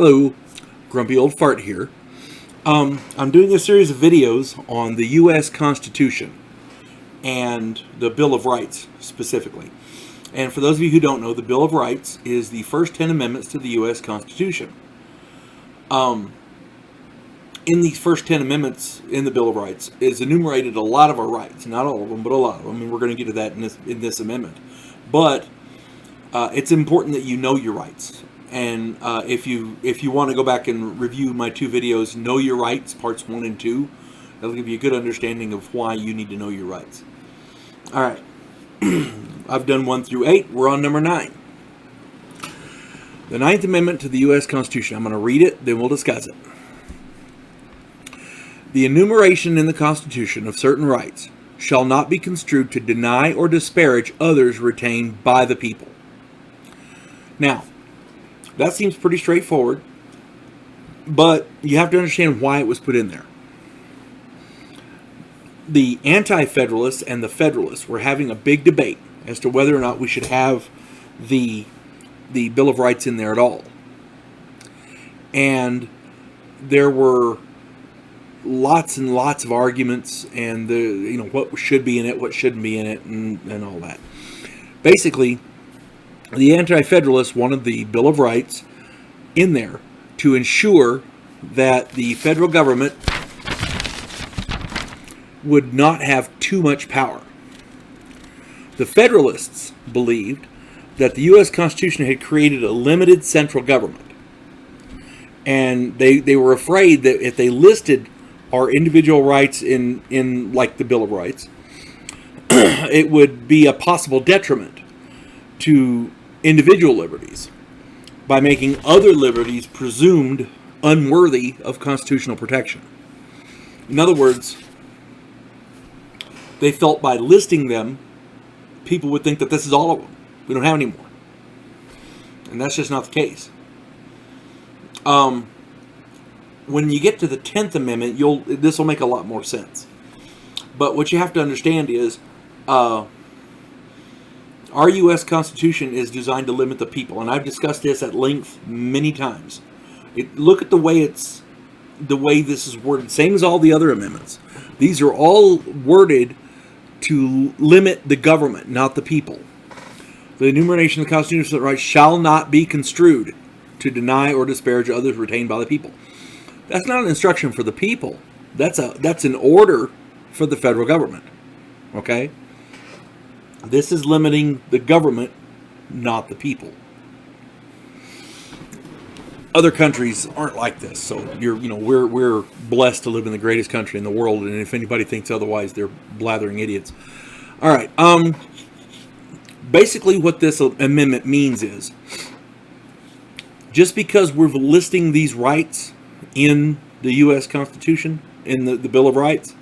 Hello, Grumpy Old Fart here. I'm doing a series of videos on the U.S. Constitution and the Bill of Rights specifically. And for those of you who don't know, the Bill of Rights is the first 10 amendments to the U.S. Constitution. In these first 10 amendments in the Bill of Rights is enumerated a lot of our rights. Not all of them, but a lot of them. And we're going to get to that in this amendment. But it's important that you know your rights. And if you want to go back and review my two videos, Know Your Rights, parts 1 and 2, that'll give you a good understanding of why you need to know your rights. All right. I've done 1 through 8. We're on number 9. The 9th Amendment to the U.S. Constitution. I'm going to read it, then we'll discuss it. The enumeration in the Constitution of certain rights shall not be construed to deny or disparage others retained by the people. Now, that seems pretty straightforward, but you have to understand why it was put in there. The Anti-Federalists and the Federalists were having a big debate as to whether or not we should have the Bill of Rights in there at all. And there were lots and lots of arguments and what should be in it, what shouldn't be in it, and all that. Basically, the Anti-Federalists wanted the Bill of Rights in there to ensure that the federal government would not have too much power. The Federalists believed that the U.S. Constitution had created a limited central government. And they were afraid that if they listed our individual rights in like the Bill of Rights, it would be a possible detriment to individual liberties by making other liberties presumed unworthy of constitutional protection. In other words, they felt by listing them, people would think that this is all of them. We don't have any more. And that's just not the case. When you get to the 10th Amendment, this will make a lot more sense. But what you have to understand is our U.S. Constitution is designed to limit the people. And I've discussed this at length many times. Look at the way this is worded. Same as all the other amendments. These are all worded to limit the government, not the people. The enumeration of the constitutional rights shall not be construed to deny or disparage others retained by the people. That's not an instruction for the people. That's an order for the federal government. Okay? This is limiting the government, not the people. Other countries aren't like this, so we're blessed to live in the greatest country in the world, and if anybody thinks otherwise, they're blathering idiots. All right. Basically, what this amendment means is, just because we're listing these rights in the U.S. Constitution, in the Bill of Rights,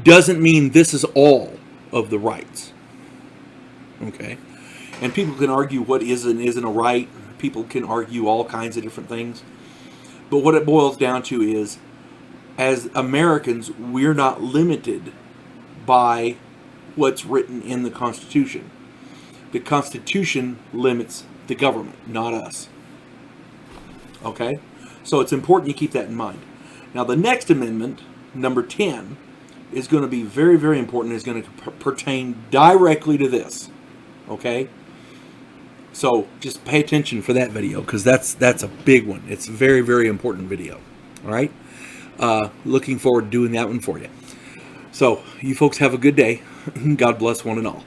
doesn't mean this is all of the rights. Okay? And people can argue what is and isn't a right. People can argue all kinds of different things. But what it boils down to is, as Americans, we're not limited by what's written in the Constitution. The Constitution limits the government, not us. Okay? So it's important you keep that in mind. Now, the next amendment, number 10, is going to be very, very important. It's going to pertain directly to this. Okay? So just pay attention for that video, because that's a big one. It's a very, very important video. All right? Looking forward to doing that one for you. So you folks have a good day. God bless one and all.